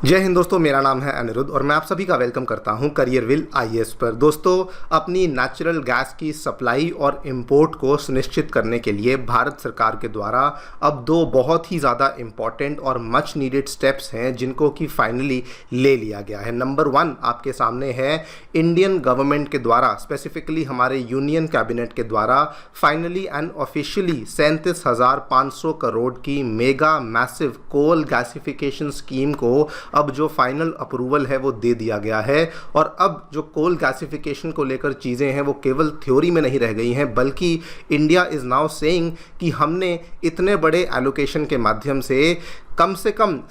जय हिंद दोस्तों, मेरा नाम है अनिरुद्ध और मैं आप सभी का वेलकम करता हूं करियर विल आईएएस पर। दोस्तों, अपनी नेचुरल गैस की सप्लाई और इंपोर्ट को सुनिश्चित करने के लिए भारत सरकार के द्वारा अब दो बहुत ही ज़्यादा इम्पॉर्टेंट और मच नीडेड स्टेप्स हैं जिनको कि फाइनली ले लिया गया है। नंबर 1 आपके सामने है, इंडियन गवर्नमेंट के द्वारा, स्पेसिफिकली हमारे यूनियन कैबिनेट के द्वारा फाइनली एंड ऑफिशियली 37,500 करोड़ की mega massive coal gasification scheme को अब जो फाइनल अप्रूवल है वो दे दिया गया है। और अब जो कोल गैसिफिकेशन को लेकर चीज़ें हैं वो केवल थ्योरी में नहीं रह गई हैं, बल्कि इंडिया इज़ नाउ सेइंग कि हमने इतने बड़े एलोकेशन के माध्यम से कम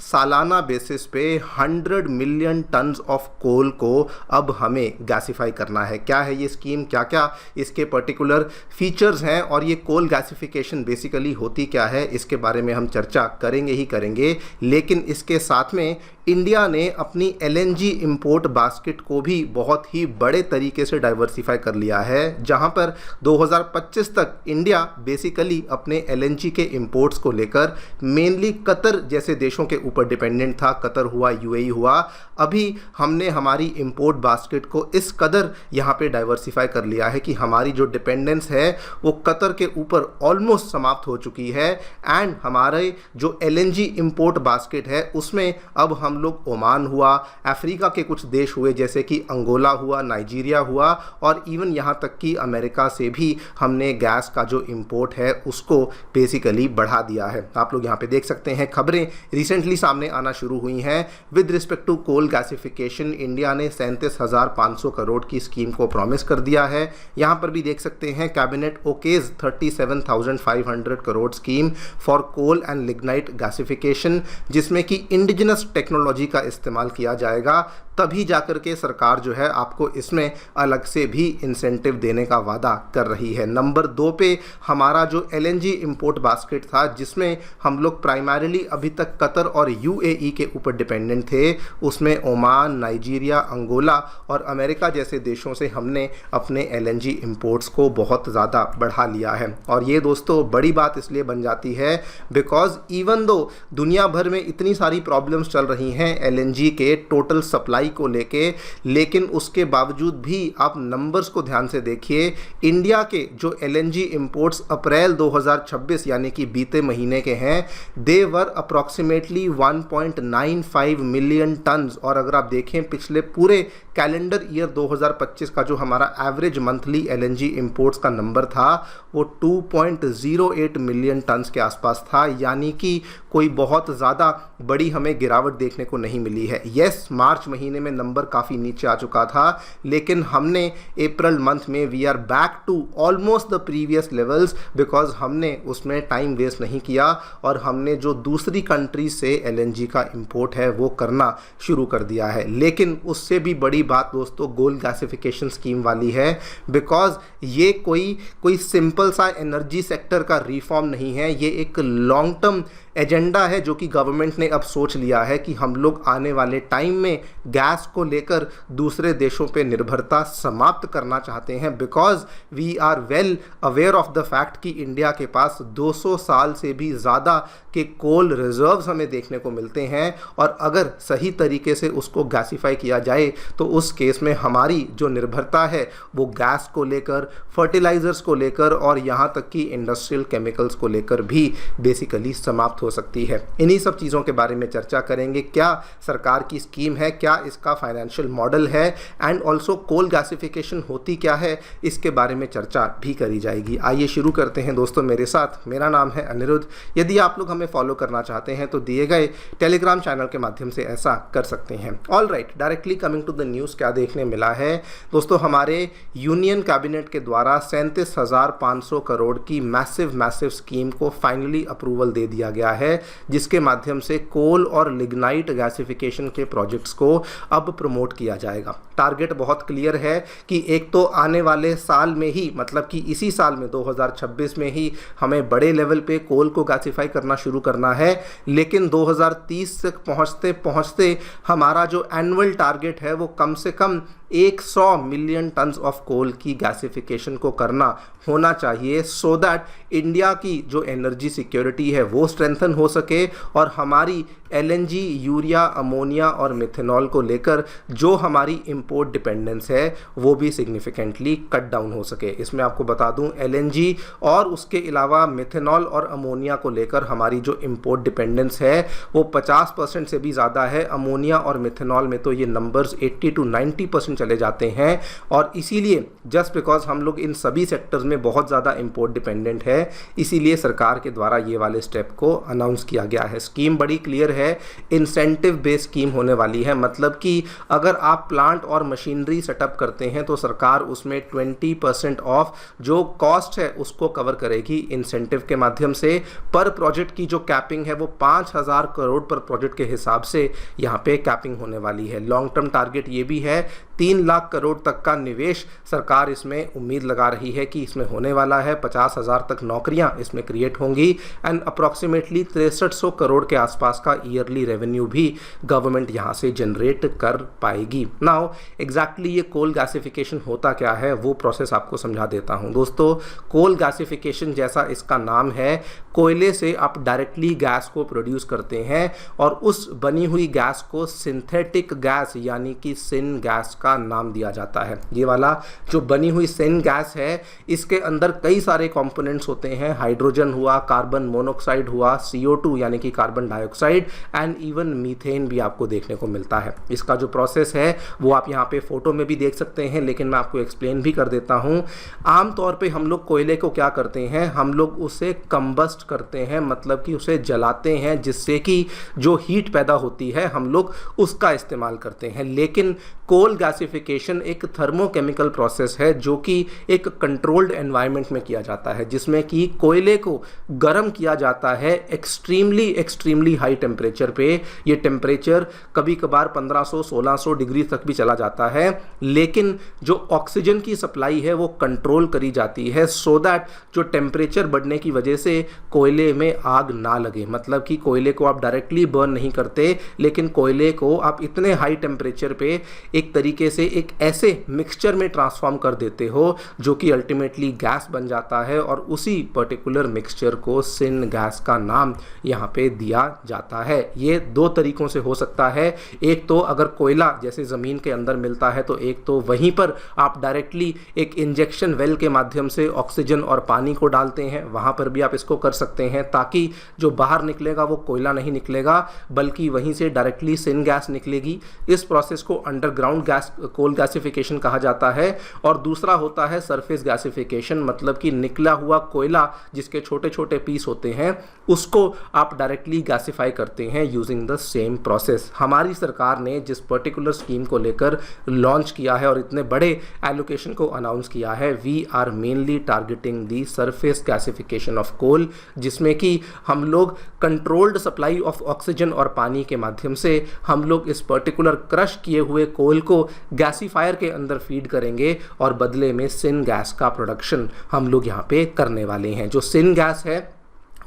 सालाना बेसिस पे 100 मिलियन टन्स ऑफ कोल को अब हमें गैसिफाई करना है। क्या है ये स्कीम, क्या क्या इसके पर्टिकुलर फीचर्स हैं और ये कोल गैसिफिकेशन बेसिकली होती क्या है, इसके बारे में हम चर्चा करेंगे ही करेंगे। लेकिन इसके साथ में इंडिया ने अपनी एलएनजी इंपोर्ट बास्केट को भी बहुत ही बड़े तरीके से डाइवर्सिफाई कर लिया है, जहां पर 2025 तक इंडिया बेसिकली अपने एलएनजी के इंपोर्ट्स को लेकर मेनली कतर जैसे देशों के ऊपर डिपेंडेंट था। कतर हुआ, यूएई हुआ। अभी हमने हमारी इंपोर्ट बास्केट को इस कदर यहाँ पे डाइवर्सिफाई कर लिया है कि हमारी जो डिपेंडेंस है वो कतर के ऊपर ऑलमोस्ट समाप्त हो चुकी है। एंड हमारे जो एलएनजी इंपोर्ट बास्केट है उसमें अब हम लोग ओमान हुआ, अफ्रीका के कुछ देश हुए जैसे कि अंगोला हुआ, नाइजीरिया हुआ, और इवन यहाँ तक कि अमेरिका से भी हमने गैस का जो इंपोर्ट है उसको बेसिकली बढ़ा दिया है। आप लोग यहाँ पे देख सकते हैं, खबरें रिसेंटली सामने आना शुरू हुई हैं with respect to coal gasification. India ने 37,500 करोड़ की स्कीम को प्रॉमिस कर दिया है। यहाँ पर भी देख सकते हैं, cabinet okays 37,500 crore scheme for coal and lignite gasification, जिसमें कि इंडिजिनस टेक्नोलॉजी का इस्तेमाल किया जाएगा। तभी जाकर के सरकार जो है आपको इसमें अलग से भी इंसेंटिव देने का वादा कर रही है। नंबर 2 पे हमारा जो एलएनजी इंपोर्ट बास्केट था, जिसमें हम लोग प्राइमरीली अभी तक कतर और यूएई के ऊपर डिपेंडेंट थे, उसमें ओमान, नाइजीरिया, अंगोला और अमेरिका जैसे देशों से हमने अपने एलएनजी इंपोर्ट्स को बहुत ज़्यादा बढ़ा लिया है। और ये दोस्तों बड़ी बात इसलिए बन जाती है बिकॉज इवन दो दुनिया भर में इतनी सारी प्रॉब्लम्स चल रही हैं एलएनजी के टोटल सप्लाई को लेके, लेकिन उसके बावजूद भी आप नंबर्स को ध्यान से देखिए, इंडिया के जो एलएनजी इंपोर्ट्स अप्रैल 2026 यानी कि बीते महीने के हैं, दे वर अप्रॉक्सीमेटली 1.95 मिलियन टन्स। और अगर आप देखें पिछले पूरे कैलेंडर ईयर 2025 का जो हमारा एवरेज मंथली एलएनजी इंपोर्ट्स का नंबर था वो 2.08 मिलियन टन्स के आसपास था, यानी कि कोई बहुत ज़्यादा बड़ी हमें गिरावट देखने को नहीं मिली है। यस, मार्च महीने में नंबर काफ़ी नीचे आ चुका था, लेकिन हमने अप्रैल मंथ में we are back to almost the previous levels, because हमने उसमें टाइम वेस्ट नहीं किया और हमने जो दूसरी कंट्री से एलएनजी का इंपोर्ट है वो करना शुरू कर दिया है। लेकिन उससे भी बड़ी बात दोस्तों कोल गैसिफिकेशन स्कीम वाली है, बिकॉज ये कोई सिंपल सा एनर्जी सेक्टर का रिफॉर्म नहीं है, ये एक लॉन्ग टर्म एजेंडा है जो कि गवर्नमेंट ने अब सोच लिया है कि हम लोग आने वाले टाइम में गैस को लेकर दूसरे देशों पे निर्भरता समाप्त करना चाहते हैं। Because we are well aware of the fact कि इंडिया के पास 200 साल से भी ज़्यादा के कोल रिजर्व्स हमें देखने को मिलते हैं, और अगर सही तरीके से उसको गैसिफाई किया जाए तो उस केस में हमारी जो निर्भरता है वो गैस को लेकर, फर्टिलाइजर्स को लेकर और यहाँ तक कि इंडस्ट्रियल केमिकल्स को लेकर भी बेसिकली समाप्त हो सकती है। इन्हीं सब चीज़ों के बारे में चर्चा करेंगे, क्या सरकार की स्कीम है, क्या इसका फाइनेंशियल मॉडल है, एंड ऑल्सो कोल गैसिफिकेशन होती क्या है, इसके बारे में चर्चा भी करी जाएगी। आइए शुरू करते हैं दोस्तों मेरे साथ। मेरा नाम है अनिरुद्ध। यदि आप लोग हमें फॉलो करना चाहते हैं तो दिए गए टेलीग्राम चैनल के माध्यम से ऐसा कर सकते हैं। All right, directly coming to the news, क्या देखने मिला है दोस्तों, हमारे यूनियन कैबिनेट के द्वारा 37,500 करोड़ की मैसिव स्कीम को फाइनली अप्रूवल दे दिया गया है, जिसके माध्यम से कोल और लिग्नाइट गैसिफिकेशन के प्रोजेक्ट्स को अब प्रमोट किया जाएगा। टारगेट बहुत क्लियर है कि एक तो आने वाले साल में ही, मतलब कि इसी साल में 2026 में ही हमें बड़े लेवल पे कोल को गैसिफाई करना शुरू करना है, लेकिन 2030 तक पहुंचते पहुंचते हमारा जो एनुअल टारगेट है वो कम से कम 100 मिलियन टन्स ऑफ कोल की गैसिफिकेशन को करना होना चाहिए, सो दैट इंडिया की जो एनर्जी सिक्योरिटी है वो स्ट्रेंथन हो सके और हमारी एलएनजी, यूरिया, अमोनिया और मिथेनॉल को लेकर जो हमारी इंपोर्ट डिपेंडेंस है वो भी सिग्निफिकेंटली कट डाउन हो सके। इसमें आपको बता दूं एलएनजी और उसके अलावा मिथेनॉल और अमोनिया को लेकर हमारी जो इंपोर्ट डिपेंडेंस है वो 50% से भी ज़्यादा है। अमोनिया और मिथेनॉल में तो ये नंबर्स 80 to 90% चले जाते हैं और इसीलिए जस्ट बिकॉज हम लोग इन सभी सेक्टर्स में बहुत ज़्यादा इंपोर्ट डिपेंडेंट है, इसीलिए सरकार के द्वारा ये वाले स्टेप को अनाउंस किया गया है। स्कीम बड़ी क्लियर है, इंसेंटिव बेस्ड स्कीम होने वाली है, मतलब कि अगर आप प्लांट और मशीनरी सेटअप करते हैं तो सरकार उसमें 20% ऑफ जो कॉस्ट है उसको कवर करेगी इंसेंटिव के माध्यम से। पर प्रोजेक्ट की जो कैपिंग है वो 5,000 करोड़ पर प्रोजेक्ट के हिसाब से यहाँ पे कैपिंग होने वाली है। लॉन्ग टर्म टारगेट ये भी है 3 लाख करोड़ तक का निवेश सरकार इसमें उम्मीद लगा रही है कि इसमें होने वाला है। 50,000 तक नौकरियां इसमें क्रिएट होंगी एंड अप्रॉक्सीमेटली 6300 करोड़ के आसपास का ईयरली रेवेन्यू भी गवर्नमेंट यहां से जनरेट कर पाएगी। नाउ एग्जैक्टली ये कोल गैसिफिकेशन होता क्या है वो प्रोसेस आपको समझा देता हूं। दोस्तों, कोल गैसिफिकेशन जैसा इसका नाम है, कोयले से आप डायरेक्टली गैस को प्रोड्यूस करते हैं और उस बनी हुई गैस को सिंथेटिक गैस यानी कि सिन गैस का नाम दिया जाता है। ये वाला जो बनी हुई सिन गैस है इसके अंदर कई सारे कंपोनेंट्स होते हैं, हाइड्रोजन हुआ, कार्बन मोनोऑक्साइड हुआ, CO2 यानी कि carbon dioxide and even methane भी आपको देखने को मिलता है। इसका जो प्रोसेस है वो आप यहाँ पे फोटो में भी देख सकते हैं, लेकिन मैं आपको एक्सप्लेन भी कर देता हूँ। आमतौर पे हम लोग कोयले को क्या करते हैं, हम लोग उसे कंबस्ट करते हैं, मतलब कि उसे जलाते हैं जिससे कि जो हीट पैदा होती है हम लोग उसका इस्तेमाल करते हैं। लेकिन कोल गैसिफिकेशन एक थर्मोकेमिकल प्रोसेस है जो कि एक कंट्रोल्ड एनवायरनमेंट में किया जाता है, जिसमें कि कोयले को गर्म किया जाता है एक्सट्रीमली हाई टेम्परेचर पे। ये टेम्परेचर कभी कभार 1500-1600 डिग्री तक भी चला जाता है, लेकिन जो ऑक्सीजन की सप्लाई है वो कंट्रोल करी जाती है सो दैट जो टेम्परेचर बढ़ने की वजह से कोयले में आग ना लगे। मतलब कि कोयले को आप डायरेक्टली बर्न नहीं करते, लेकिन कोयले को आप इतने हाई टेम्परेचर पे एक तरीके से एक ऐसे मिक्सचर में ट्रांसफॉर्म कर देते हो जो कि अल्टीमेटली गैस बन जाता है और उसी पर्टिकुलर मिक्सचर को सिन गैस का नाम यहाँ पे दिया जाता है। ये 2 तरीकों से हो सकता है, एक तो अगर कोयला जैसे ज़मीन के अंदर मिलता है तो एक तो वहीं पर आप डायरेक्टली एक इंजेक्शन वेल के माध्यम से ऑक्सीजन और पानी को डालते हैं, वहाँ पर भी आप इसको कर सकते हैं ताकि जो बाहर निकलेगा वो कोयला नहीं निकलेगा बल्कि वहीं से डायरेक्टली सिन गैस निकलेगी। इस प्रोसेस को अंडरग्राउंड गैस कोल गैसिफिकेशन कहा जाता है। और दूसरा होता है सरफेस गैसिफिकेशन, मतलब कि निकला हुआ कोयला जिसके छोटे छोटे पीस होते हैं उसको आप डायरेक्टली गैसिफाई करते हैं यूजिंग द सेम प्रोसेस। हमारी सरकार ने जिस पर्टिकुलर स्कीम को लेकर लॉन्च किया है और इतने बड़े एलोकेशन को अनाउंस किया है, we are mainly targeting the surface gasification of coal, जिसमें कि हम लोग कंट्रोल्ड सप्लाई ऑफ ऑक्सीजन और पानी के माध्यम से हम लोग इस पर्टिकुलर क्रश किए हुए कोल को गैसीफायर के अंदर फीड करेंगे और बदले में सिन गैस का प्रोडक्शन हम लोग यहाँ पे करने वाले हैं। जो सिन गैस है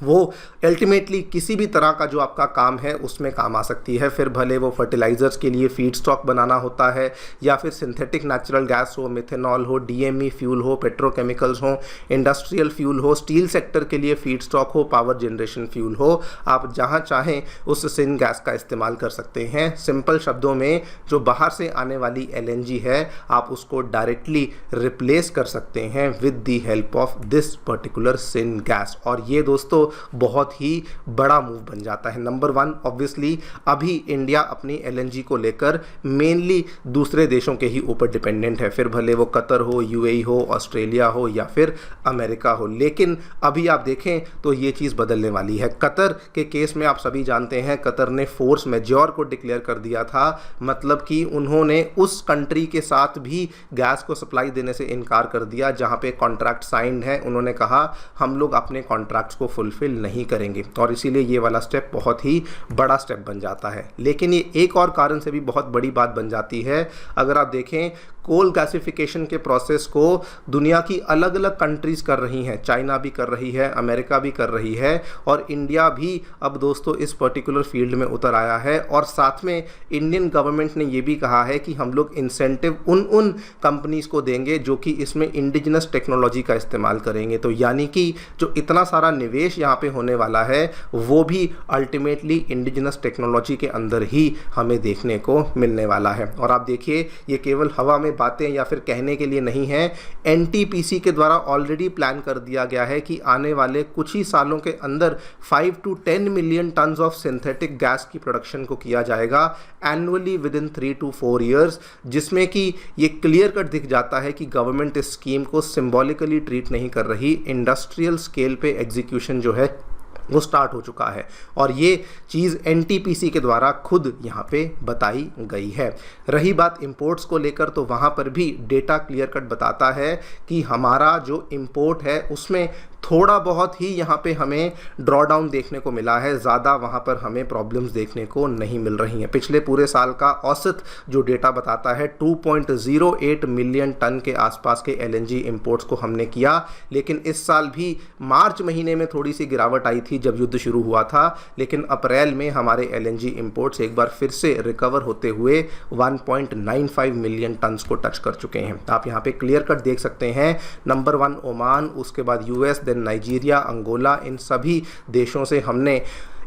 वो अल्टीमेटली किसी भी तरह का जो आपका काम है उसमें काम आ सकती है, फिर भले वो फर्टिलाइजर्स के लिए फीड स्टॉक बनाना होता है या फिर सिंथेटिक नेचुरल गैस हो, मिथेनॉल हो, DME फ्यूल हो, पेट्रोकेमिकल्स हो, इंडस्ट्रियल फ्यूल हो, स्टील सेक्टर के लिए फीड स्टॉक हो, पावर जनरेशन फ्यूल हो, आप जहाँ चाहें उस सिन गैस का इस्तेमाल कर सकते हैं। सिंपल शब्दों में जो बाहर से आने वाली LNG है आप उसको डायरेक्टली रिप्लेस कर सकते हैं with the help of this particular syn gas. और ये दोस्तों बहुत ही बड़ा मूव बन जाता है। नंबर 1 ऑब्वियसली अभी इंडिया अपनी LNG को लेकर मेनली दूसरे देशों के ही ऊपर डिपेंडेंट है, फिर भले वो कतर हो, UAE हो, ऑस्ट्रेलिया हो या फिर अमेरिका हो। लेकिन अभी आप देखें तो ये चीज़ बदलने वाली है। कतर के केस में आप सभी जानते हैं कतर ने फोर्स मेजॉर को डिक्लेयर कर दिया था, मतलब कि उन्होंने उस कंट्री के साथ भी गैस को सप्लाई देने से इनकार कर दिया जहां पे कॉन्ट्रैक्ट साइंड है। उन्होंने कहा हम लोग अपने कॉन्ट्रैक्ट्स को फुलफिल नहीं करेंगे और इसीलिए ये वाला स्टेप बहुत ही बड़ा स्टेप बन जाता है। लेकिन ये एक और कारण से भी बहुत बड़ी बात बन जाती है। अगर आप देखें कोल गैसिफिकेशन के प्रोसेस को दुनिया की अलग अलग कंट्रीज़ कर रही हैं। चाइना भी कर रही है, अमेरिका भी कर रही है और इंडिया भी अब दोस्तों इस पर्टिकुलर फील्ड में उतर आया है। और साथ में इंडियन गवर्नमेंट ने ये भी कहा है कि हम लोग इंसेंटिव उन कंपनीज़ को देंगे जो कि इसमें इंडिजिनस टेक्नोलॉजी का इस्तेमाल करेंगे। तो यानी कि जो इतना सारा निवेश यहाँ पे होने वाला है वो भी अल्टीमेटली इंडिजिनस टेक्नोलॉजी के अंदर ही हमें देखने को मिलने वाला है। और आप देखिए ये केवल हवा में बातें या फिर कहने के लिए नहीं है, एनटीपीसी के द्वारा ऑलरेडी प्लान कर दिया गया है कि आने वाले कुछ ही सालों के अंदर 5 to 10 million tons of synthetic gas की प्रोडक्शन को किया जाएगा annually with in 3 to 4 years, जिसमें कि ये क्लियर कट दिख जाता है कि गवर्नमेंट इस स्कीम को सिंबॉलिकली ट्रीट नहीं कर रही, इंडस्ट्रियल स्केल पे एग्जीक्यूशन जो है वो स्टार्ट हो चुका है और ये चीज़ एनटीपीसी के द्वारा खुद यहाँ पे बताई गई है। रही बात इंपोर्ट्स को लेकर, तो वहाँ पर भी डेटा क्लियर कट बताता है कि हमारा जो इंपोर्ट है उसमें थोड़ा बहुत ही यहाँ पे हमें ड्रॉ डाउन देखने को मिला है, ज़्यादा वहाँ पर हमें प्रॉब्लम्स देखने को नहीं मिल रही हैं। पिछले पूरे साल का औसत जो डेटा बताता है 2.08 मिलियन टन के आसपास के एलएनजी इंपोर्ट्स को हमने किया, लेकिन इस साल भी मार्च महीने में थोड़ी सी गिरावट आई थी जब युद्ध शुरू हुआ था, लेकिन अप्रैल में हमारे एलएनजी इंपोर्ट्स एक बार फिर से रिकवर होते हुए 1.95 मिलियन टन्स को टच कर चुके हैं। आप यहाँ पे क्लियर कट देख सकते हैं, नंबर 1 ओमान, उसके बाद यूएस, देन नाइजीरिया, अंगोला, इन सभी देशों से हमने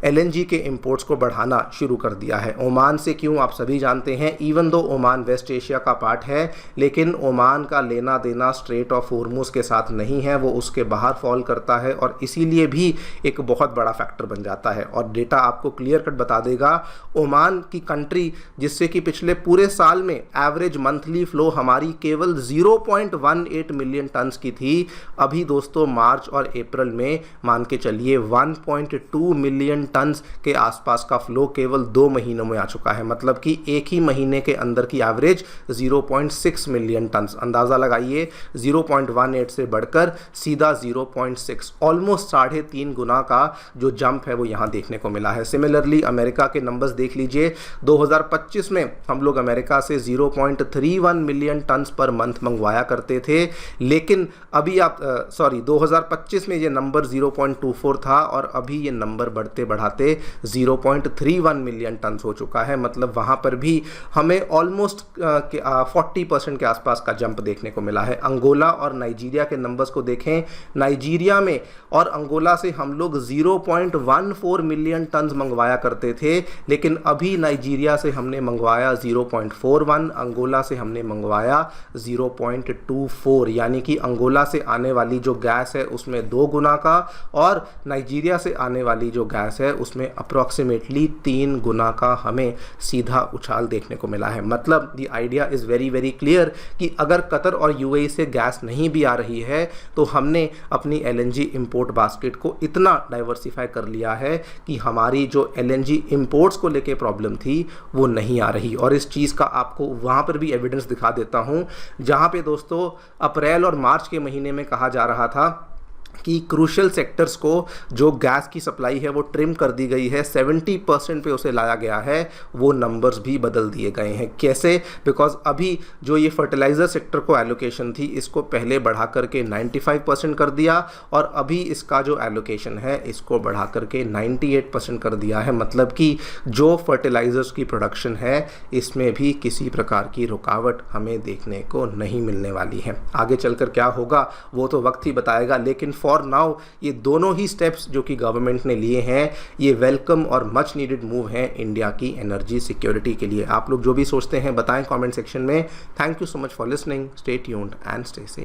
एलएनजी के इंपोर्ट्स को बढ़ाना शुरू कर दिया है। ओमान से क्यों, आप सभी जानते हैं, even though Oman west Asia का पार्ट है, लेकिन ओमान का लेना देना स्ट्रेट ऑफ होर्मुज के साथ नहीं है, वो उसके बाहर फॉल करता है और इसीलिए भी एक बहुत बड़ा फैक्टर बन जाता है। और डेटा आपको क्लियर कट बता देगा, ओमान की कंट्री जिससे कि पिछले पूरे साल में एवरेज मंथली फ्लो हमारी केवल 0.18 मिलियन टन्स की थी, अभी दोस्तों मार्च और अप्रैल में मान के चलिए 1.2 मिलियन टन्स के आसपास का फ्लो केवल 2 महीनों में आ चुका है। मतलब कि एक ही महीने के अंदर की एवरेज 0.6 मिलियन टन्स, अंदाज़ा लगाइए 0.18 से बढ़कर सीधा 0.6, ऑलमोस्ट 3.5 गुना का जो जंप है वो यहाँ देखने को मिला है। सिमिलरली अमेरिका के नंबर्स देख लीजिए, 2025 में हम लोग अमेरिका से 0.31 मिलियन टन्स पर मंथ मंगवाया करते थे, लेकिन अभी 2025 में ये नंबर 0.24 था और अभी ये नंबर बढ़ते बढ़ाते 0.31 मिलियन टन हो चुका है। मतलब वहां पर भी हमें ऑलमोस्ट 40% के आसपास का जंप देखने को मिला है। अंगोला और नाइजीरिया के नंबर्स को देखें, नाइजीरिया में और अंगोला से हम लोग 0.14 मिलियन टन मंगवाया करते थे, लेकिन अभी नाइजीरिया से हमने मंगवाया 0.41, अंगोला से हमने मंगवाया 0.24, यानी कि अंगोला से आने वाली जो गैस है उसमें 2 गुना का और नाइजीरिया से आने वाली जो गैस है उसमें अप्रॉक्सीमेटली 3 गुना का हमें सीधा उछाल देखने को मिला है। मतलब the idea is very very clear कि अगर कतर और यूएई से गैस नहीं भी आ रही है तो हमने अपनी एलएनजी इंपोर्ट बास्केट को इतना डाइवर्सिफाई कर लिया है कि हमारी जो एलएनजी इंपोर्ट्स को लेके प्रॉब्लम थी वो नहीं आ रही। और इस चीज़ का आपको वहाँ पर भी एविडेंस दिखा देता हूँ, जहाँ पे दोस्तों अप्रैल और मार्च के महीने में कहा जा रहा था कि क्रूशियल सेक्टर्स को जो गैस की सप्लाई है वो ट्रिम कर दी गई है, 70% पे उसे लाया गया है, वो नंबर्स भी बदल दिए गए हैं। कैसे? बिकॉज अभी जो ये फर्टिलाइज़र सेक्टर को एलोकेशन थी इसको पहले बढ़ा करके 95% कर दिया और अभी इसका जो एलोकेशन है इसको बढ़ा करके 98% कर दिया है। मतलब कि जो फर्टिलाइज़र्स की प्रोडक्शन है इसमें भी किसी प्रकार की रुकावट हमें देखने को नहीं मिलने वाली है। आगे चलकर क्या होगा वो तो वक्त ही बताएगा, लेकिन फॉर नाउ ये दोनों ही स्टेप्स जो कि गवर्नमेंट ने लिए हैं ये वेलकम और मच नीडेड मूव हैं इंडिया की एनर्जी सिक्योरिटी के लिए। आप लोग जो भी सोचते हैं बताएं कमेंट सेक्शन में। Thank you so much for listening, stay tuned and stay safe.